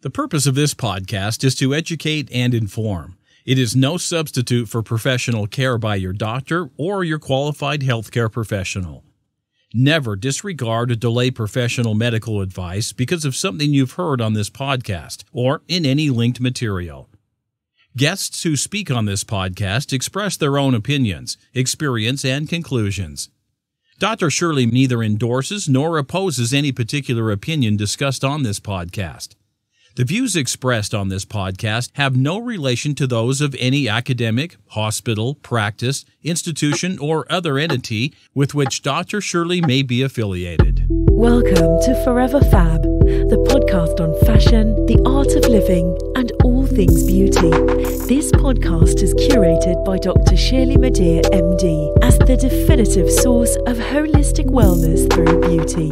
The purpose of this podcast is to educate and inform. It is no substitute for professional care by your doctor or your qualified healthcare professional. Never disregard or delay professional medical advice because of something you've heard on this podcast or in any linked material. Guests who speak on this podcast express their own opinions, experience, and conclusions. Dr. Shirley neither endorses nor opposes any particular opinion discussed on this podcast. The views expressed on this podcast have no relation to those of any academic, hospital, practice, institution, or other entity with which Dr. Shirley may be affiliated. Welcome to Forever Fab, the podcast on fashion, the art of living, and all things beauty. This podcast is curated by Dr. Shirley Madhere, MD, as the definitive source of holistic wellness through beauty.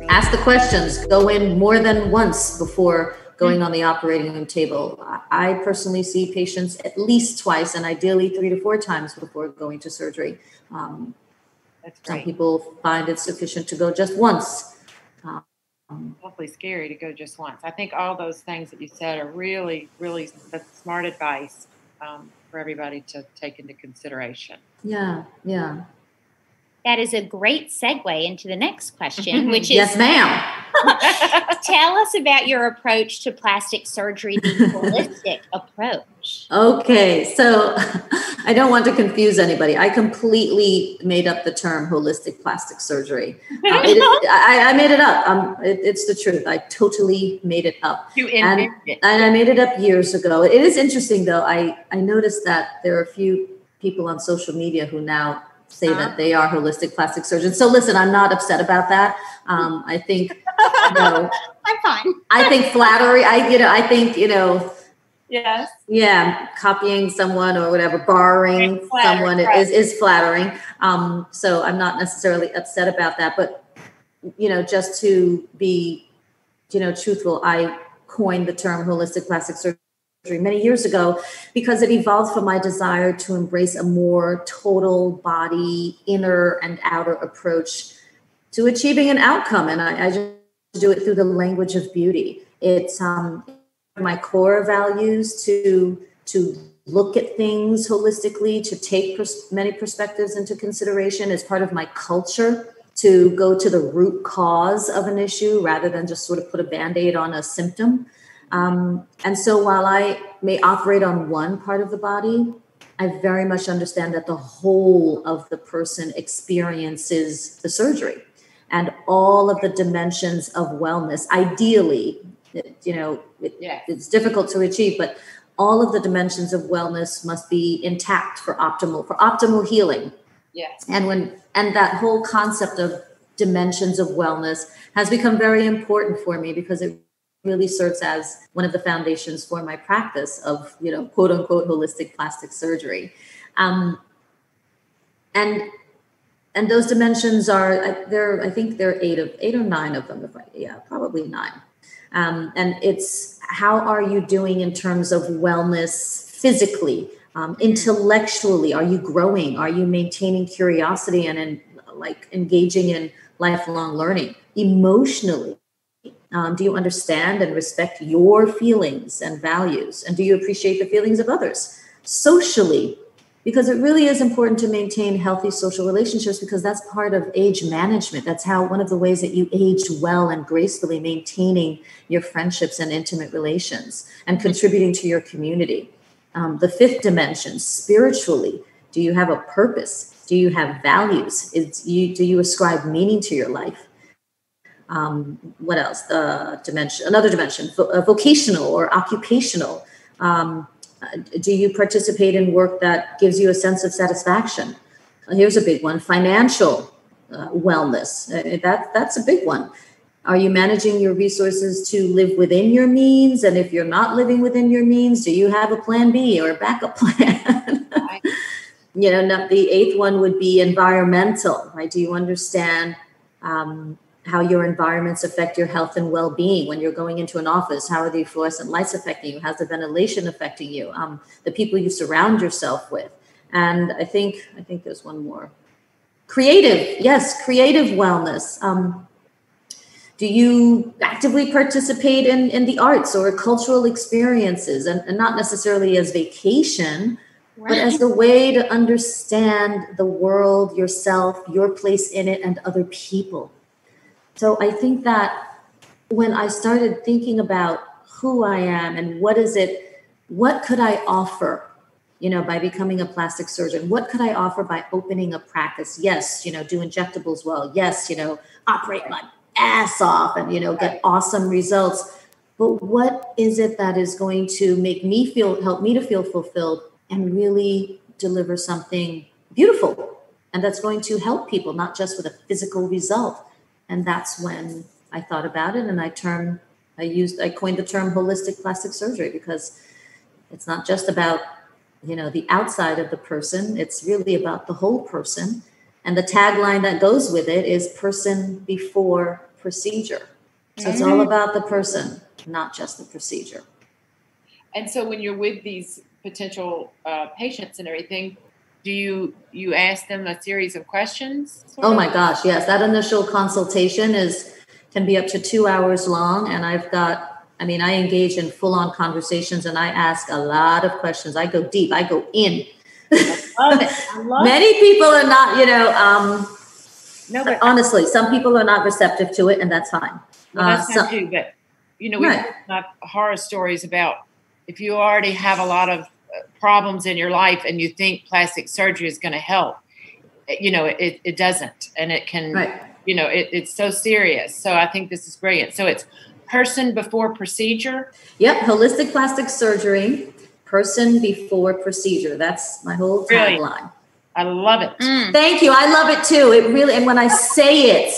Ask the questions, go in more than once before going on the operating room table. I personally see patients at least twice and ideally 3 to 4 times before going to surgery. That's great. Some people find it sufficient to go just once. Awfully scary to go just once. I think all those things that you said are really, really smart advice for everybody to take into consideration. Yeah. That is a great segue into the next question, which is, yes, ma'am. Tell us about your approach to plastic surgery, the holistic approach. Okay, so I don't want to confuse anybody. I completely made up the term holistic plastic surgery. I made it up. It's the truth. I totally made it up. You invented it. And I made it up years ago. It is interesting, though. I noticed that there are a few people on social media who now say that they are holistic plastic surgeons. So listen, I'm not upset about that. I think, I'm fine. I think flattery. I think, Yes. yeah, copying someone or whatever, borrowing someone is flattering. So I'm not necessarily upset about that. But, just to be, truthful, I coined the term holistic plastic surgery many years ago because it evolved from my desire to embrace a more total body, inner and outer approach to achieving an outcome. And I just do it through the language of beauty. It's my core values to look at things holistically, to take many perspectives into consideration. It's part of my culture to go to the root cause of an issue rather than just sort of put a Band-Aid on a symptom. And so while I may operate on one part of the body, I very much understand that the whole of the person experiences the surgery and all of the dimensions of wellness. Ideally, it's difficult to achieve, but all of the dimensions of wellness must be intact for optimal healing. Yes. And that whole concept of dimensions of wellness has become very important for me because it really serves as one of the foundations for my practice of, quote unquote, holistic plastic surgery. And those dimensions are, I think there are 8 or 9 of them. Probably 9. And it's how are you doing in terms of wellness physically, intellectually? Are you growing? Are you maintaining curiosity and engaging in lifelong learning? Emotionally, do you understand and respect your feelings and values? And do you appreciate the feelings of others? Socially, because it really is important to maintain healthy social relationships because that's part of age management. That's one of the ways that you age well and gracefully, maintaining your friendships and intimate relations and contributing to your community. The 5th dimension, spiritually, do you have a purpose? Do you have values? Do you ascribe meaning to your life? What else? Another dimension, vocational or occupational. Do you participate in work that gives you a sense of satisfaction? Here's a big one, financial wellness. That's a big one. Are you managing your resources to live within your means? And if you're not living within your means, do you have a plan B or a backup plan? The 8th one would be environmental, right? Do you understand how your environments affect your health and well-being? When you're going into an office, how are the fluorescent lights affecting you? How's the ventilation affecting you? The people you surround yourself with. And I think there's one more. Creative. Yes, creative wellness. Do you actively participate in the arts or cultural experiences, and not necessarily as vacation, but as a way to understand the world, yourself, your place in it, and other people? So I think that when I started thinking about who I am and what could I offer, by becoming a plastic surgeon, what could I offer by opening a practice? Yes, do injectables well. Yes, operate my ass off and, get awesome results. But what is it that is going to help me to feel fulfilled and really deliver something beautiful? And that's going to help people, not just with a physical result. And that's when I thought about it, and I coined the term holistic plastic surgery, because it's not just about, the outside of the person. It's really about the whole person. And the tagline that goes with it is person before procedure. So it's all about the person, not just the procedure. And so when you're with these potential patients and everything, do you ask them a series of questions? Oh my gosh, yes. That initial consultation can be up to 2 hours long. And I engage in full-on conversations, and I ask a lot of questions. I go deep. I go in. I love Many people are not, but honestly, some people are not receptive to it, and that's fine. Well, that's fine too. But, we have horror stories about if you already have a lot of problems in your life and you think plastic surgery is going to help, it doesn't. And it can, it's so serious. So I think this is brilliant. So it's person before procedure. Yep. Holistic plastic surgery, person before procedure. That's my whole tagline. I love it. Thank you. I love it too. It really, and when I say it,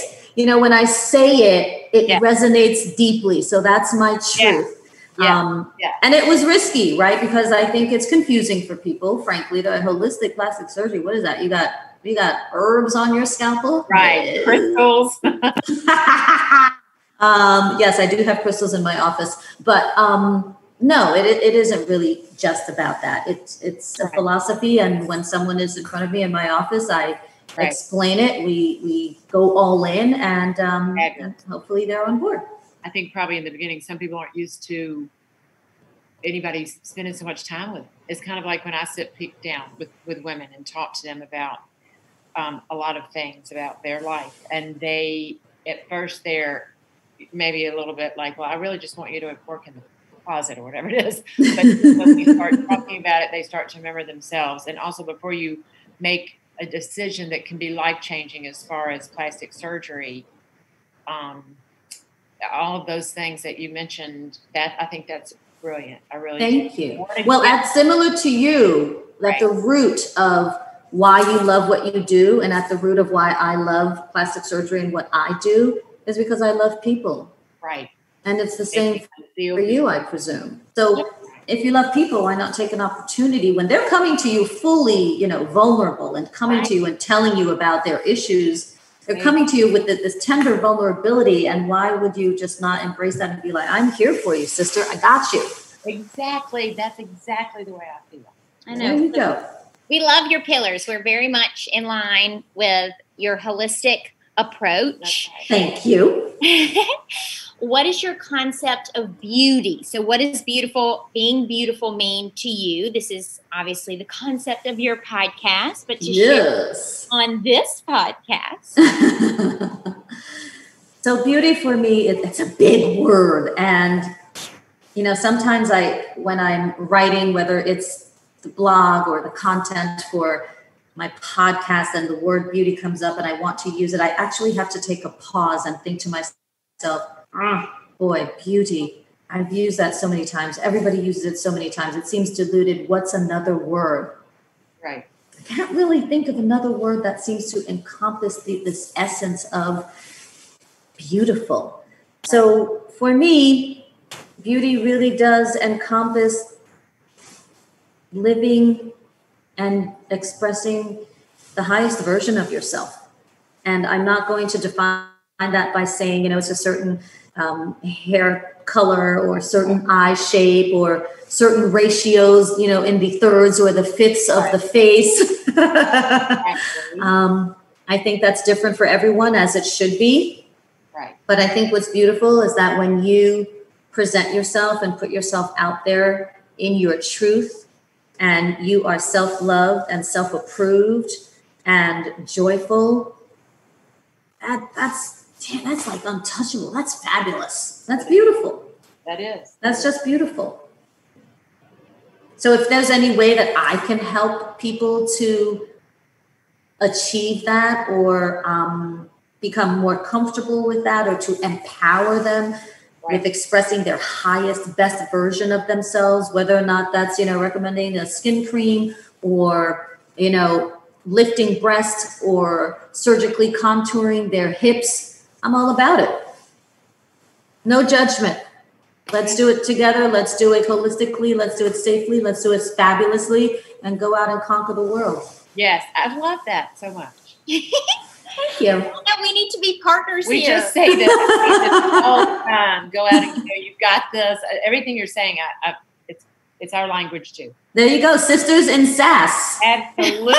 it resonates deeply. So that's my truth. And it was risky, right? Because I think it's confusing for people, frankly. The holistic plastic surgery, what is that? You got herbs on your scalpel? Right. Crystals. Yes, I do have crystals in my office, but no, it isn't really just about that. It's a philosophy, and when someone is in front of me in my office, I explain it. We go all in, and hopefully they're on board. I think probably in the beginning, some people aren't used to anybody spending so much time with them. It's kind of like when I sit down with women and talk to them about a lot of things about their life, and they at first they're maybe a little bit like, well, I really just want you to work in the closet or whatever it is. But when we start talking about it, they start to remember themselves. And also, before you make a decision that can be life-changing as far as plastic surgery, all of those things that you mentioned, I think that's brilliant. I really Thank you. Well, that's similar to you, at the root of why you love what you do, and at the root of why I love plastic surgery and what I do, is because I love people. Right. And it's the same for you, I presume. So if you love people, why not take an opportunity when they're coming to you fully, vulnerable, and coming to you and telling you about their issues? They're coming to you with this tender vulnerability. And why would you just not embrace that and be like, I'm here for you, sister. I got you. Exactly. That's exactly the way I feel. I know. There you go. We love your pillars. We're very much in line with your holistic approach. Thank you. What is your concept of beauty? So what does being beautiful mean to you? This is obviously the concept of your podcast, but to share on this podcast. So beauty for me, it's a big word. And, sometimes when I'm writing, whether it's the blog or the content for my podcast, and the word beauty comes up and I want to use it, I actually have to take a pause and think to myself, boy, beauty. I've used that so many times. Everybody uses it so many times. It seems diluted. What's another word? Right. I can't really think of another word that seems to encompass this essence of beautiful. So for me, beauty really does encompass living and expressing the highest version of yourself. And I'm not going to define that by saying, it's a certain hair color or certain eye shape or certain ratios, in the thirds or the fifths of the face. I think that's different for everyone, as it should be. Right. But I think what's beautiful is that when you present yourself and put yourself out there in your truth, and you are self-loved and self-approved and joyful, that's like untouchable. That's fabulous. That's beautiful. That is. That's just beautiful. So if there's any way that I can help people to achieve that or become more comfortable with that, or to empower them with expressing their highest, best version of themselves, whether or not that's, recommending a skin cream or, lifting breasts or surgically contouring their hips, I'm all about it. No judgment. Let's do it together. Let's do it holistically. Let's do it safely. Let's do it fabulously and go out and conquer the world. Yes, I love that so much. Thank you. Well, we need to be partners we here. Just say this all the time. Go out and you've got this. Everything you're saying, it's our language too. There you go, sisters in sass. Absolutely.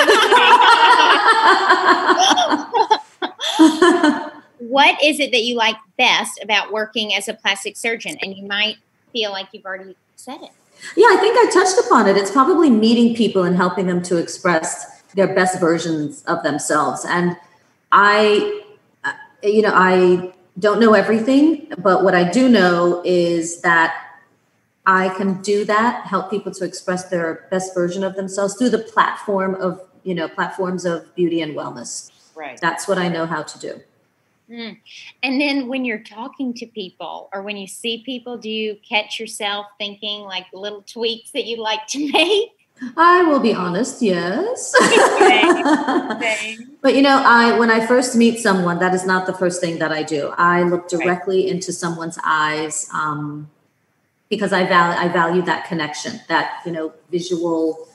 What is it that you like best about working as a plastic surgeon? And you might feel like you've already said it. Yeah, I think I touched upon it. It's probably meeting people and helping them to express their best versions of themselves. And I don't know everything, but what I do know is that I can do that, help people to express their best version of themselves through the platforms of beauty and wellness. Right. That's what I know how to do. Mm. And then when you're talking to people or when you see people, do you catch yourself thinking like little tweaks that you'd like to make? I will be honest, yes. Okay. But when I first meet someone, that is not the first thing that I do. I look directly into someone's eyes because I value that connection, that visual,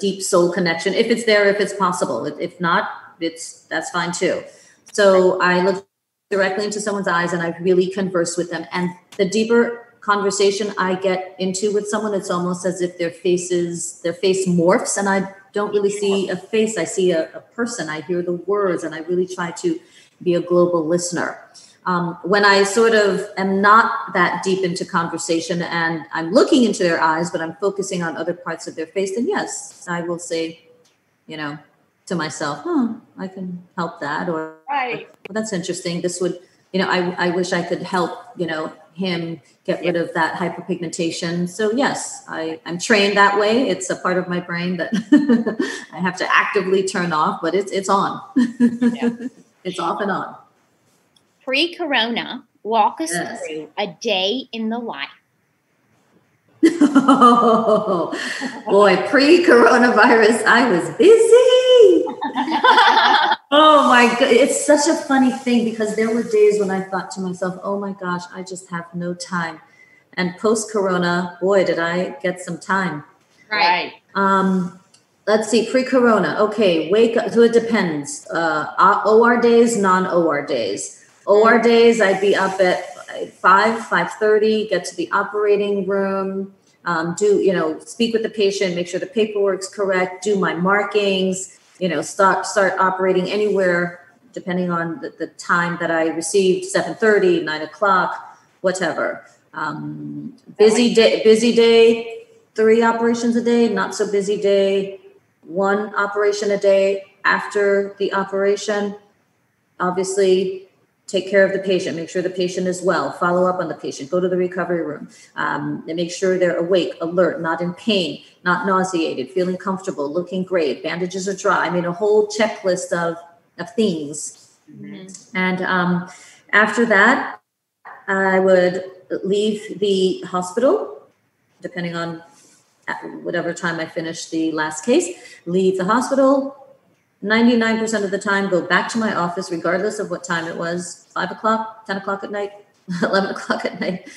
deep soul connection. If it's there, if it's possible. If not, that's fine too. So I look directly into someone's eyes and I really converse with them. And the deeper conversation I get into with someone, it's almost as if their face morphs and I don't really see a face. I see a person. I hear the words and I really try to be a global listener. When I sort of am not that deep into conversation and I'm looking into their eyes, but I'm focusing on other parts of their face, then yes, I will say, to myself, I can help that. Or, well, that's interesting. This would, I wish I could help, him get rid of that hyperpigmentation. So yes, I'm trained that way. It's a part of my brain that I have to actively turn off, but it's on. It's off and on. Pre-corona, walk us through a day in the life. Oh, boy, pre-coronavirus, I was busy. Oh my God. It's such a funny thing because there were days when I thought to myself, oh my gosh, I just have no time. And post-corona, boy, did I get some time. Right. Let's see, pre-corona. Okay, wake up. So it depends. OR days, non-OR days. OR days, I'd be up at 5:30, get to the operating room, speak with the patient, make sure the paperwork's correct, do my markings, start operating anywhere, depending on the time that I received, 7:30, 9:00, whatever. Busy day, 3 operations a day, not so busy day, 1 operation a day. After the operation, obviously, take care of the patient, make sure the patient is well, follow up on the patient, go to the recovery room, and make sure they're awake, alert, not in pain, not nauseated, feeling comfortable, looking great, bandages are dry. I mean, a whole checklist of things. Mm-hmm. And after that, I would leave the hospital, depending on whatever time I finished the last case, leave the hospital, 99% of the time, go back to my office, regardless of what time it was, 5 o'clock, 10 o'clock at night, 11 o'clock at night,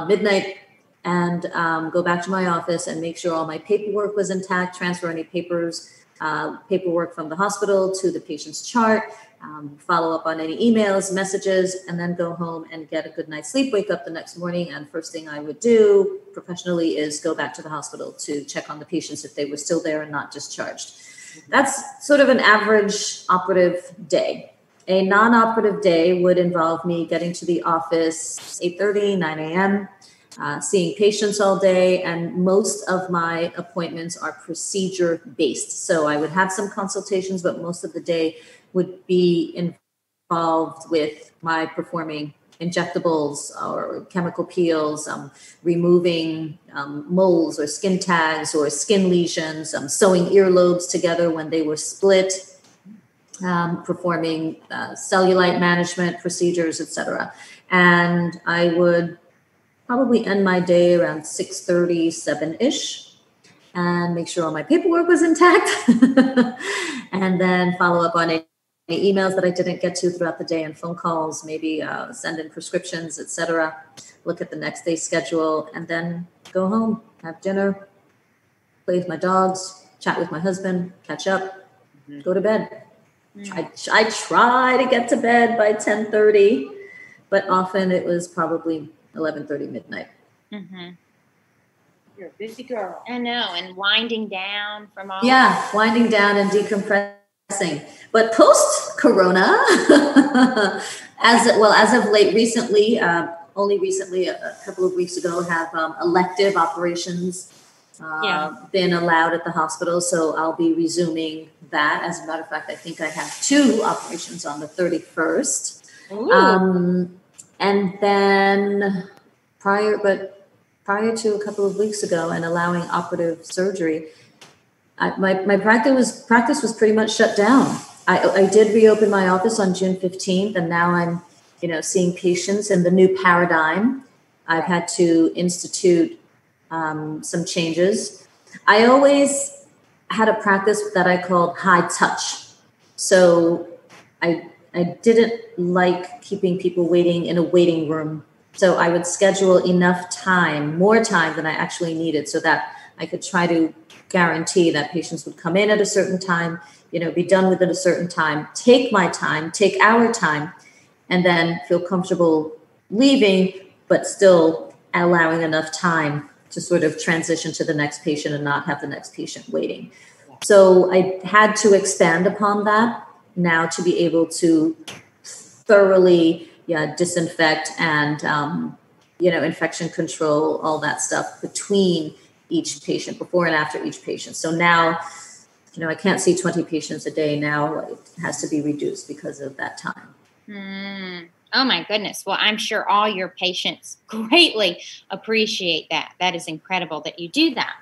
midnight, and go back to my office and make sure all my paperwork was intact, transfer any papers paperwork from the hospital to the patient's chart, follow up on any emails, messages, and then go home and get a good night's sleep, wake up the next morning. And first thing I would do professionally is go back to the hospital to check on the patients if they were still there and not discharged. That's sort of an average operative day. A non-operative day would involve me getting to the office 8:30, 9 a.m., seeing patients all day, and most of my appointments are procedure-based. So I would have some consultations, but most of the day would be involved with my performing injectables or chemical peels, removing moles or skin tags or skin lesions, sewing earlobes together when they were split, performing cellulite management procedures, etc. And I would probably end my day around 6:30, 7-ish, and make sure all my paperwork was intact, and then follow up on any emails that I didn't get to throughout the day and phone calls, maybe send in prescriptions, etc. Look at the next day's schedule, and then go home, have dinner, play with my dogs, chat with my husband, catch up, go to bed. I try to get to bed by 10:30, but often it was probably 11:30 midnight. You're a busy girl. I know, and winding down from all. Yeah, winding down and decompressing. But post-corona, as of late, recently, only recently, a couple of weeks ago, have elective operations been allowed at the hospital. So I'll be resuming that. As a matter of fact, I think I have 2 operations on the 31st. And then prior to a couple of weeks ago and allowing operative surgery, my practice was pretty much shut down. I did reopen my office on June 15th, and now I'm, seeing patients in the new paradigm. I've had to institute some changes. I always had a practice that I called high touch. So I didn't like keeping people waiting in a waiting room. So I would schedule enough time, more time than I actually needed, so that I could try to guarantee that patients would come in at a certain time, be done within a certain time, take my time, take our time, and then feel comfortable leaving, but still allowing enough time to sort of transition to the next patient and not have the next patient waiting. So I had to expand upon that now to be able to thoroughly disinfect and, infection control, all that stuff between each patient, before and after each patient. So now, I can't see 20 patients a day now. It has to be reduced because of that time. Oh my goodness. Well, I'm sure all your patients greatly appreciate that. That is incredible that you do that.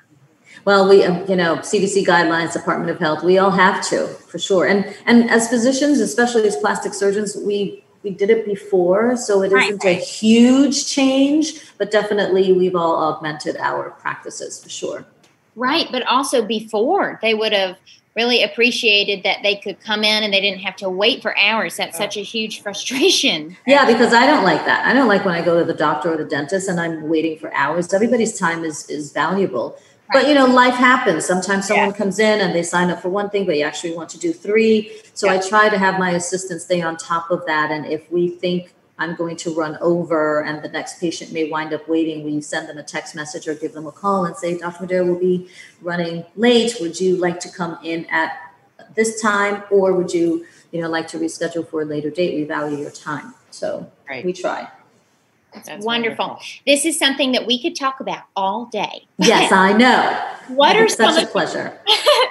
Well, we, CDC guidelines, Department of Health, we all have to, for sure. And as physicians, especially as plastic surgeons, we did it before, so it isn't a huge change, but definitely we've all augmented our practices for sure. Right, but also before, they would have really appreciated that they could come in and they didn't have to wait for hours. That's such a huge frustration. Yeah, because I don't like that. I don't like when I go to the doctor or the dentist and I'm waiting for hours. Everybody's time is valuable. Right. But, life happens. Sometimes someone comes in and they sign up for one thing, but you actually want to do 3. So I try to have my assistant stay on top of that. And if we think I'm going to run over and the next patient may wind up waiting, we send them a text message or give them a call and say, Dr. Madhere will be running late. Would you like to come in at this time? Or would you, like to reschedule for a later date? We value your time. So we try. That's wonderful. This is something that we could talk about all day. Yes, I know. What are some such a pleasure.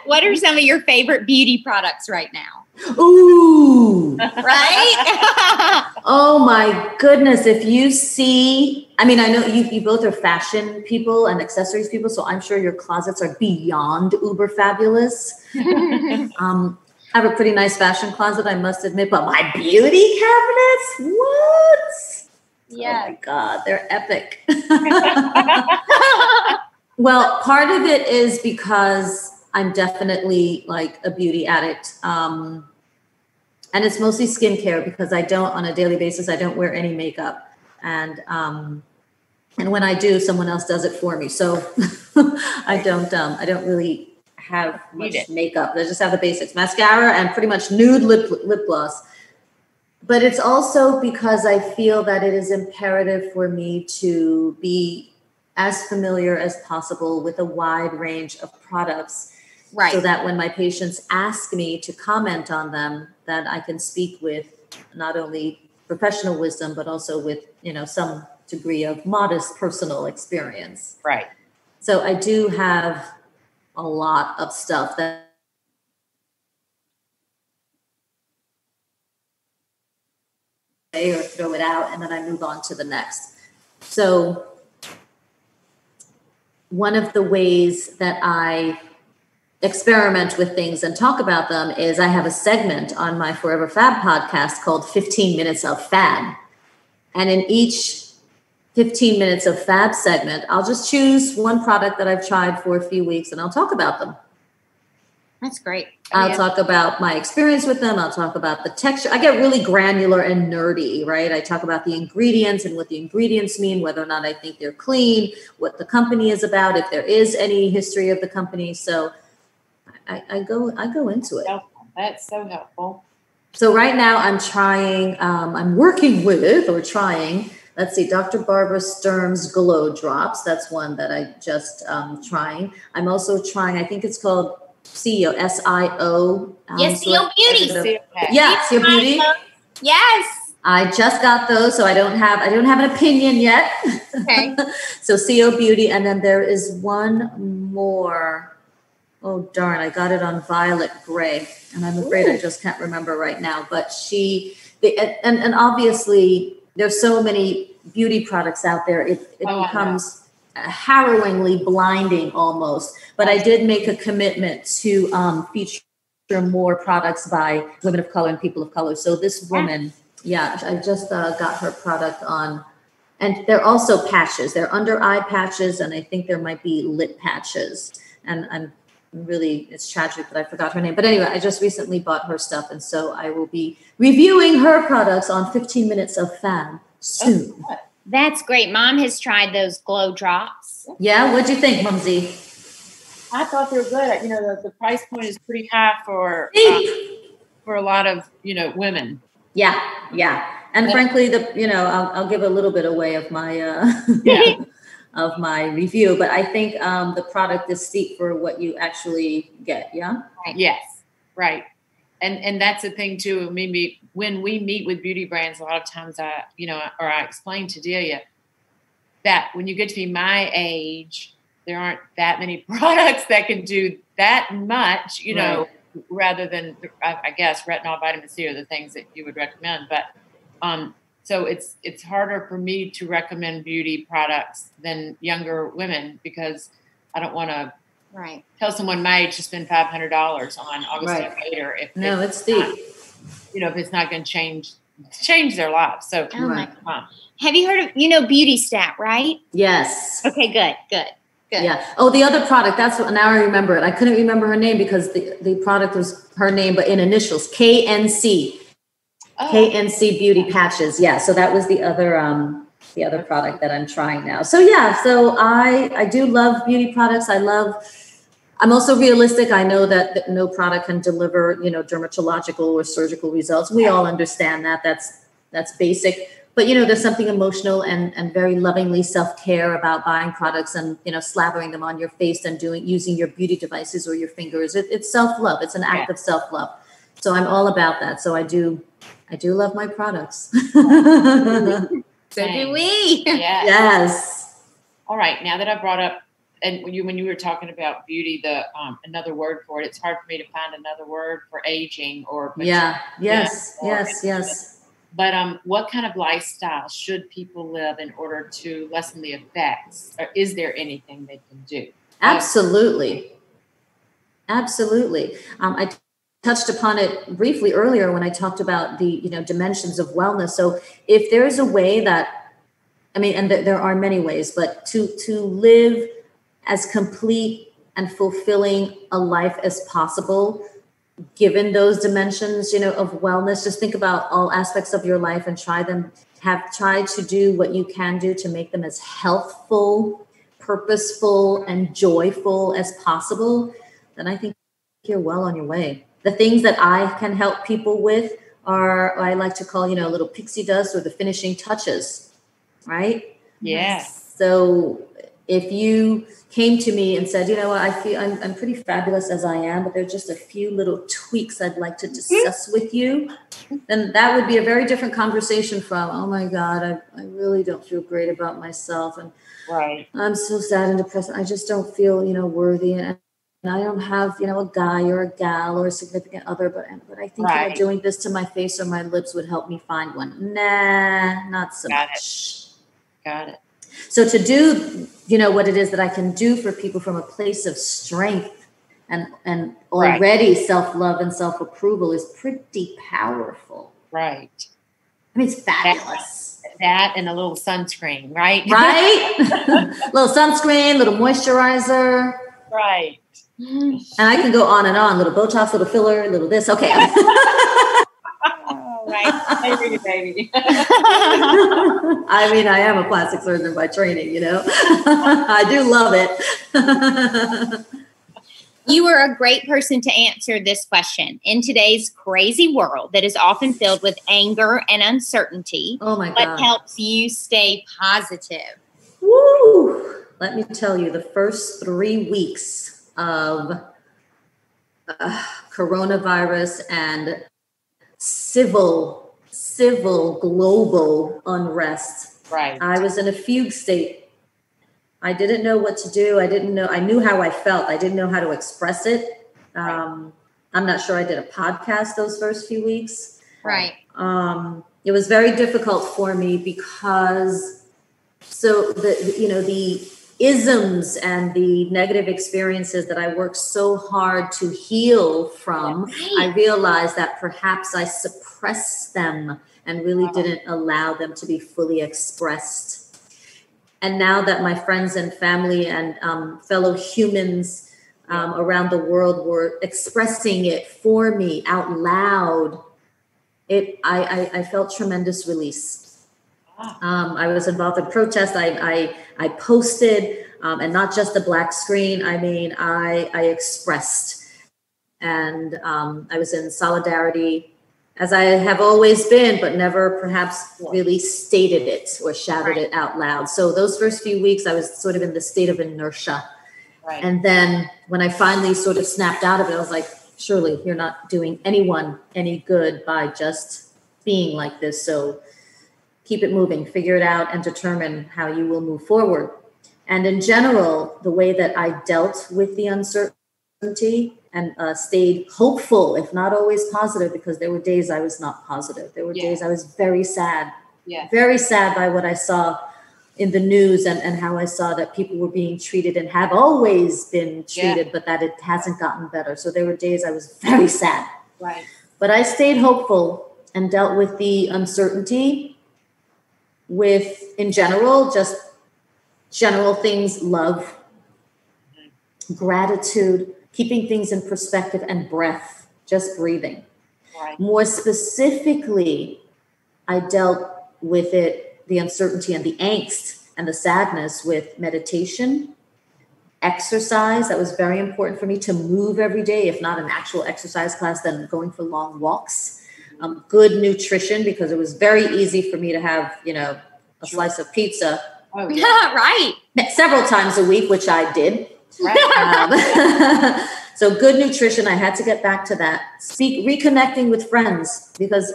What are some of your favorite beauty products right now? Ooh. Right? Oh my goodness. If you see, I know you both are fashion people and accessories people, so I'm sure your closets are beyond uber fabulous. I have a pretty nice fashion closet, I must admit, but my beauty cabinets, what? Yeah. Oh my God, they're epic. Well, part of it is because I'm definitely like a beauty addict. And it's mostly skincare because I don't, on a daily basis, I don't wear any makeup. And when I do, someone else does it for me. So I don't really have much makeup. I just have the basics, mascara and pretty much nude lip gloss. But it's also because I feel that it is imperative for me to be as familiar as possible with a wide range of products. Right. So that when my patients ask me to comment on them, that I can speak with not only professional wisdom, but also with, some degree of modest personal experience. Right. So I do have a lot of stuff that or throw it out, and then I move on to the next. So one of the ways that I experiment with things and talk about them is I have a segment on my Forever Fab podcast called 15 Minutes of Fab. And in each 15 minutes of Fab segment, I'll just choose one product that I've tried for a few weeks and I'll talk about them. That's great. I'll talk about my experience with them. I'll talk about the texture. I get really granular and nerdy, right? I talk about the ingredients and what the ingredients mean, whether or not I think they're clean, what the company is about, if there is any history of the company. So I go into it. That's so helpful. So right now I'm working with, let's see, Dr. Barbara Sturm's Glow Drops. That's one that I just trying. I'm also trying, I think it's called SIO, S-I-O. Yes, SIO Beauty. Yeah, SIO Beauty. Yes. I just got those, so I don't have an opinion yet. Okay. So SIO Beauty, and then there is one more. Oh darn, I got it on Violet Gray, and I'm afraid I just can't remember right now. But and obviously there's so many beauty products out there. It becomes harrowingly blinding almost, but I did make a commitment to feature more products by women of color and people of color. So this woman, I just got her product on, and they're also patches. They're under eye patches, and I think there might be lip patches. And it's tragic that I forgot her name. But anyway, I just recently bought her stuff, and so I will be reviewing her products on 15 Minutes of Fab soon. Oh, that's great. Mom has tried those Glow Drops. Yeah, what'd you think, Mumsy? I thought they were good. The price point is pretty high for a lot of women. Yeah. And frankly, I'll give a little bit away of my of my review, but I think the product is steep for what you actually get. Yeah. Right. Yes. Right. And that's the thing too. Maybe when we meet with beauty brands, a lot of times I explain to Delia that when you get to be my age, there aren't that many products that can do that much, rather than, I guess, retinol, vitamin C are the things that you would recommend. But so it's harder for me to recommend beauty products than younger women because I don't want to tell someone my age to spend $500 on August later it's steep. If it's not going to change their lives. So, have you heard of Beauty Stat, right? Yes. Okay, good. Yeah. Oh, the other product. Now I remember it. I couldn't remember her name because the product was her name, but in initials, KNC. KNC Beauty Patches. Yeah. So that was the other product that I'm trying now. So so I do love beauty products. I'm also realistic. I know that no product can deliver, dermatological or surgical results. We all understand that. That's basic. But, there's something emotional and very lovingly self-care about buying products and, slathering them on your face and using your beauty devices or your fingers. It's self-love. It's an act of self-love. So I'm all about that. So I do love my products. So do we. Yes. All right. Now that I brought up, and when you were talking about beauty, the another word for it, it's hard for me to find another word for aging or. Yes. But what kind of lifestyle should people live in order to lessen the effects? Or is there anything they can do? Absolutely. I touched upon it briefly earlier when I talked about the dimensions of wellness. So if there's a way that, and there are many ways, but to live as complete and fulfilling a life as possible, given those dimensions, of wellness, just think about all aspects of your life and try to do what you can do to make them as healthful, purposeful, and joyful as possible. then I think you're well on your way. The things that I can help people with are, I like to call, a little pixie dust or the finishing touches, right? Yes. So if you came to me and said, what, I feel I'm pretty fabulous as I am, but there's just a few little tweaks I'd like to discuss with you, then that would be a very different conversation from, oh my God, I really don't feel great about myself. And right. I'm so sad and depressed. I just don't feel, worthy. And I don't have, a guy or a gal or a significant other, but I think doing this to my face or my lips would help me find one. Nah, not so much. Got it. So to do, what it is that I can do for people from a place of strength and already self-love and self-approval is pretty powerful. Right. I mean, it's fabulous. That and a little sunscreen, right? Right? Little sunscreen, little moisturizer. Right. And I can go on and on. Little Botox, little filler, little this. Okay. Right. Baby. I mean, I am a plastic surgeon by training, I do love it. You are a great person to answer this question. In today's crazy world that is often filled with anger and uncertainty, oh my God, what helps you stay positive? Woo! Let me tell you, the first 3 weeks of coronavirus and civil global unrest. Right. I was in a fugue state. I didn't know what to do. I knew how I felt. I didn't know how to express it. I'm not sure I did a podcast those first few weeks. Right. It was very difficult for me because the isms and the negative experiences that I worked so hard to heal from, I realized that perhaps I suppressed them and really didn't allow them to be fully expressed. And now that my friends and family and fellow humans around the world were expressing it for me out loud, I felt tremendous release. I was involved in protests. I posted, and not just a black screen. I mean, I expressed, and I was in solidarity, as I have always been, but never perhaps really stated it or shouted it out loud. So those first few weeks, I was sort of in the state of inertia. Right. And then when I finally sort of snapped out of it, I was like, Shirley, you're not doing anyone any good by just being like this. So keep it moving, figure it out, and determine how you will move forward. And in general, the way that I dealt with the uncertainty and stayed hopeful, if not always positive, because there were days I was not positive. There were days I was very sad, very sad by what I saw in the news and how I saw that people were being treated and have always been treated, but that it hasn't gotten better. So there were days I was very sad. Right. But I stayed hopeful and dealt with the uncertainty with, in general, just general things, love, gratitude, keeping things in perspective, and breath, just breathing. Right. More specifically, I dealt with it, the uncertainty and the angst and the sadness, with meditation, exercise. That was very important for me to move every day, if not an actual exercise class, then going for long walks. Good nutrition, because it was very easy for me to have, a slice of pizza. Oh, yeah. Right. Several times a week, which I did. Right. So good nutrition. I had to get back to that. Reconnecting with friends, because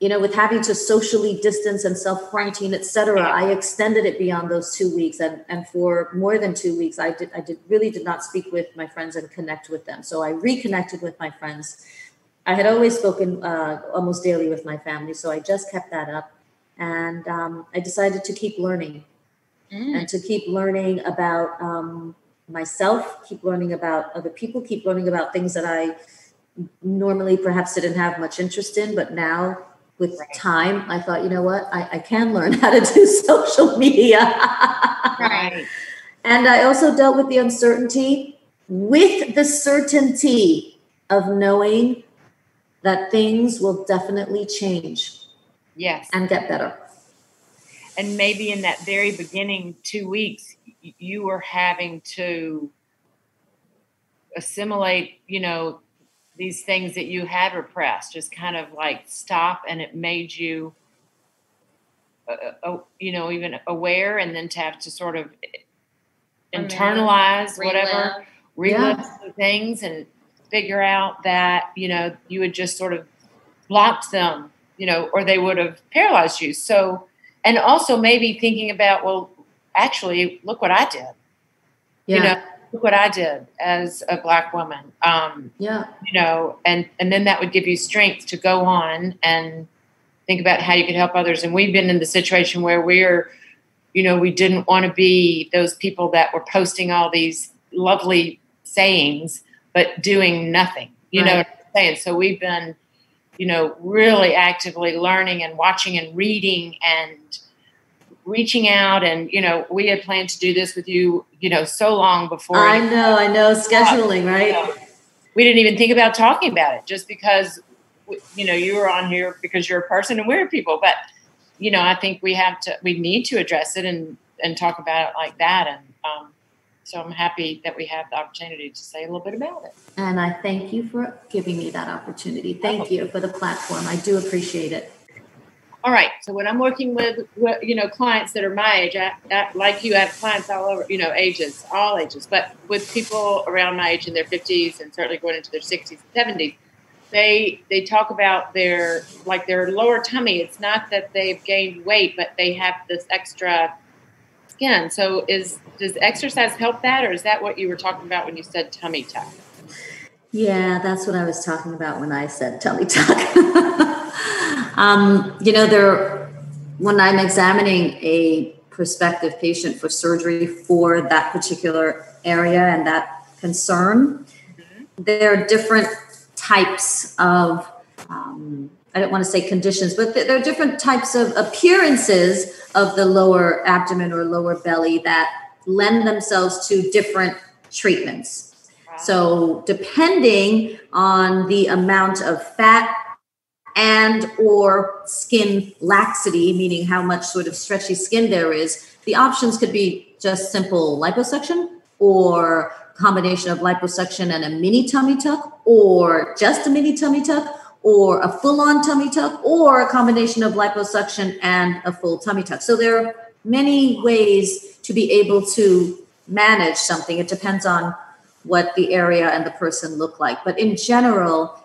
with having to socially distance and self-quarantine, et cetera, I extended it beyond those 2 weeks. And for more than 2 weeks, I really did not speak with my friends and connect with them. So I reconnected with my friends. I had always spoken almost daily with my family, so I just kept that up. And I decided to keep learning and to keep learning about myself, keep learning about other people, keep learning about things that I normally perhaps didn't have much interest in. But now with time, I thought, you know what, I can learn how to do social media. Right. And I also dealt with the uncertainty with the certainty of knowing that things will definitely change. Yes. And get better. And maybe in that very beginning 2 weeks, you were having to assimilate, these things that you had repressed, just kind of like stop, and it made you, even aware, and then to have to sort of internalize whatever, relive the things, and figure out that, you had just sort of blocked them, or they would have paralyzed you. So, and also maybe thinking about, well, actually, look what I did. Look what I did as a Black woman. And then that would give you strength to go on and think about how you could help others. And we've been in the situation where we didn't want to be those people that were posting all these lovely sayings, but doing nothing, know what I'm saying? So we've been, really actively learning and watching and reading and reaching out. And, we had planned to do this with you, so long before. I know. Scheduling, right? We didn't even think about talking about it just because, you were on here because you're a person and we're people. But, I think we need to address it and talk about it like that. And, so I'm happy that we have the opportunity to say a little bit about it. And I thank you for giving me that opportunity. Thank you for the platform. I do appreciate it. All right. So when I'm working with clients that are my age, I, like you, I have clients all over, ages, all ages, but with people around my age in their 50s and certainly going into their 60s and 70s, they talk about their lower tummy. It's not that they've gained weight, but they have this extra skin. So does exercise help that, or is that what you were talking about when you said tummy tuck? Yeah, that's what I was talking about when I said tummy tuck. When I'm examining a prospective patient for surgery for that particular area and that concern, there are different types of, I don't want to say conditions, but there are different types of appearances of the lower abdomen or lower belly that lend themselves to different treatments. Wow. So depending on the amount of fat and or skin laxity, meaning how much sort of stretchy skin there is, the options could be just simple liposuction or combination of liposuction and a mini tummy tuck, or just a mini tummy tuck, or a full-on tummy tuck, or a combination of liposuction and a full tummy tuck. So there are many ways to be able to manage something. It depends on what the area and the person look like. But in general,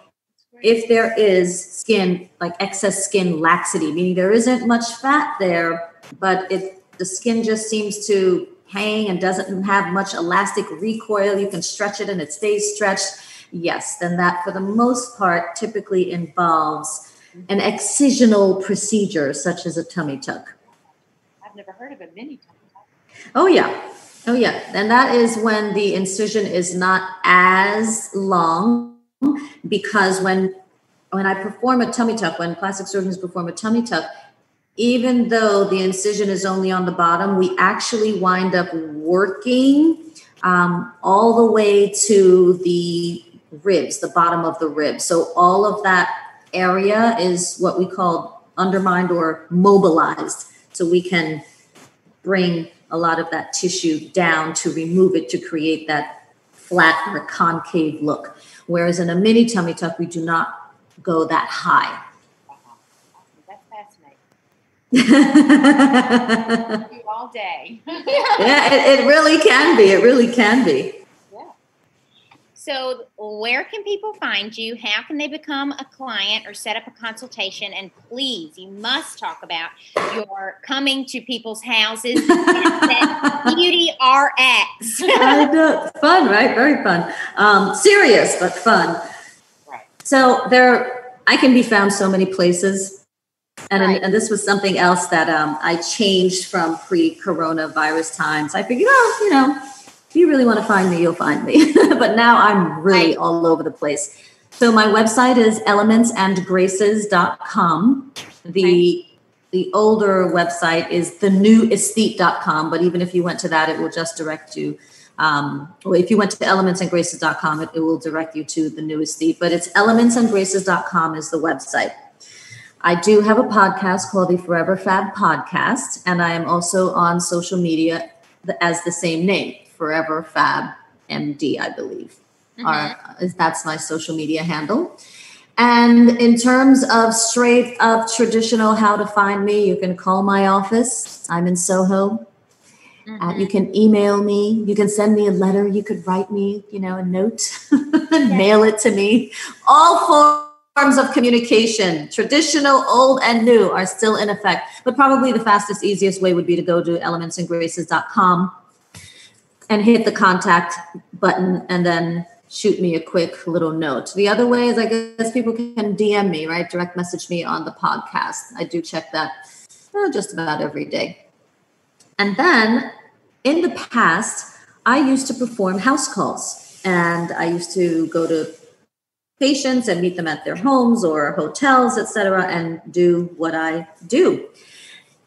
if there is skin, like excess skin laxity, meaning there isn't much fat there, but the skin just seems to hang and doesn't have much elastic recoil, you can stretch it and it stays stretched. Yes, then that for the most part typically involves an excisional procedure such as a tummy tuck. I've never heard of a mini tummy tuck. Oh yeah. And that is when the incision is not as long, because when I perform a tummy tuck, when plastic surgeons perform a tummy tuck, even though the incision is only on the bottom, we actually wind up working all the way to the ribs, the bottom of the ribs. So all of that area is what we call undermined or mobilized. So we can bring a lot of that tissue down to remove it, to create that flat or concave look. Whereas in a mini tummy tuck, we do not go that high. That's fascinating. You all day. Yeah, it really can be. It really can be. So where can people find you? How can they become a client or set up a consultation? And please, you must talk about your coming to people's houses. Beauty RX. I know. Fun, right? Very fun. Serious, but fun. Right. So I can be found so many places. And this was something else that I changed from pre-coronavirus times. I figured, if you really want to find me, you'll find me. But now I'm really all over the place. So my website is elementsandgraces.com. The older website is thenewaesthete.com. But even if you went to that, it will just direct you. If you went to elementsandgraces.com, it will direct you to the New Aesthete. But it's elementsandgraces.com is the website. I do have a podcast called the Forever Fab Podcast. And I am also on social media as the same name. Forever Fab MD, I believe. That's my social media handle. And in terms of straight up traditional how to find me, you can call my office. I'm in Soho. You can email me. You can send me a letter. You could write me, a note and mail it to me. All forms of communication, traditional, old, and new, are still in effect. But probably the fastest, easiest way would be to go to elementsandgraces.com and hit the contact button and then shoot me a quick little note. The other way is, I guess, people can DM me, right? Direct message me on the podcast. I do check that just about every day. And then in the past, I used to perform house calls, and I used to go to patients and meet them at their homes or hotels, etc., and do what I do.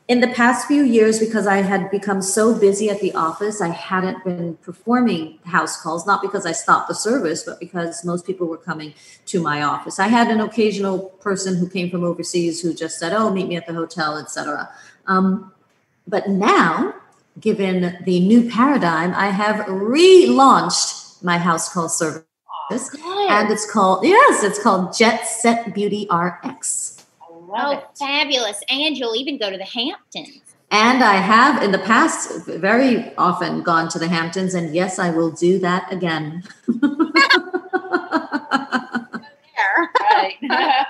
In the past few years, because I had become so busy at the office, I hadn't been performing house calls, not because I stopped the service, but because most people were coming to my office. I had an occasional person who came from overseas who just said, oh, meet me at the hotel, etc. But now, given the new paradigm, I have relaunched my house call service. And it's called Jet Set Beauty RX. Oh, fabulous. And you'll even go to the Hamptons. And I have in the past very often gone to the Hamptons. And yes, I will do that again. Right.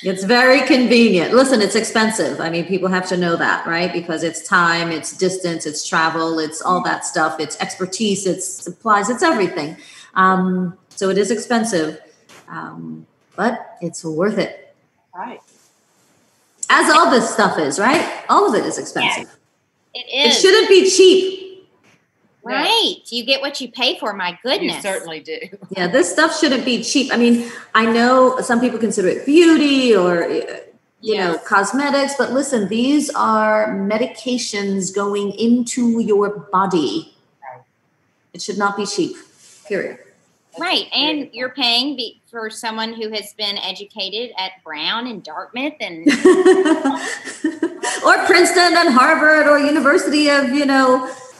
It's very convenient. Listen, it's expensive. I mean, people have to know that, right? Because it's time, it's distance, it's travel, it's all that stuff. It's expertise, it's supplies, it's everything. So it is expensive, but it's worth it. Right. As all this stuff is, right? All of it is expensive. Yes, it is. It shouldn't be cheap. Right. You get what you pay for, my goodness. You certainly do. Yeah, this stuff shouldn't be cheap. I mean, I know some people consider it beauty or, cosmetics, but listen, these are medications going into your body. Right. It should not be cheap, period. Right. And you're paying for someone who has been educated at Brown and Dartmouth and or Princeton and Harvard or University of,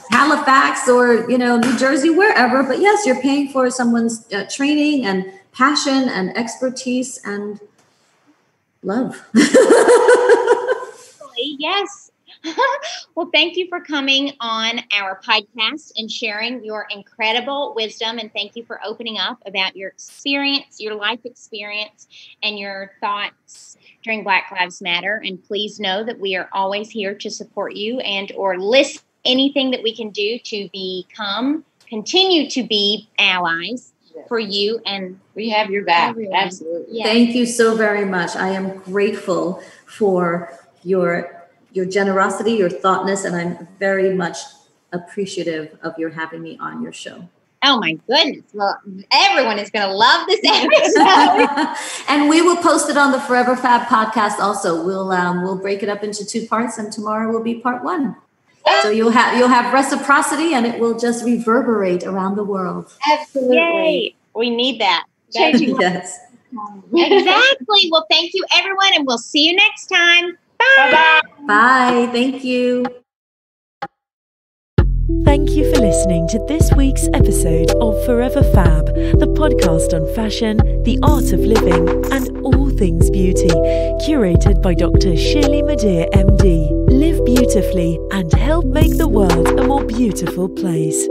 Halifax or, New Jersey, wherever. But yes, you're paying for someone's training and passion and expertise and love. Yes. Well, thank you for coming on our podcast and sharing your incredible wisdom. And thank you for opening up about your experience, your life experience, and your thoughts during Black Lives Matter. And please know that we are always here to support you and or listen anything that we can do to continue to be allies for you. And we have your back. Everyone. Absolutely. Yes. Thank you so very much. I am grateful for your generosity, your thoughtness, and I'm very much appreciative of your having me on your show. Oh my goodness. Well, everyone is going to love this episode. And we will post it on the Forever Fab podcast also. We'll break it up into 2 parts, and tomorrow will be part 1. So you'll have reciprocity, and it will just reverberate around the world. Absolutely. Yay. We need that. Changing yes. Exactly. Well, thank you, everyone, and we'll see you next time. Bye. Bye. Bye. Thank you. Thank you for listening to this week's episode of Forever Fab, the podcast on fashion, the art of living, and all things beauty, curated by Dr. Shirley Madhere, MD. Live beautifully and help make the world a more beautiful place.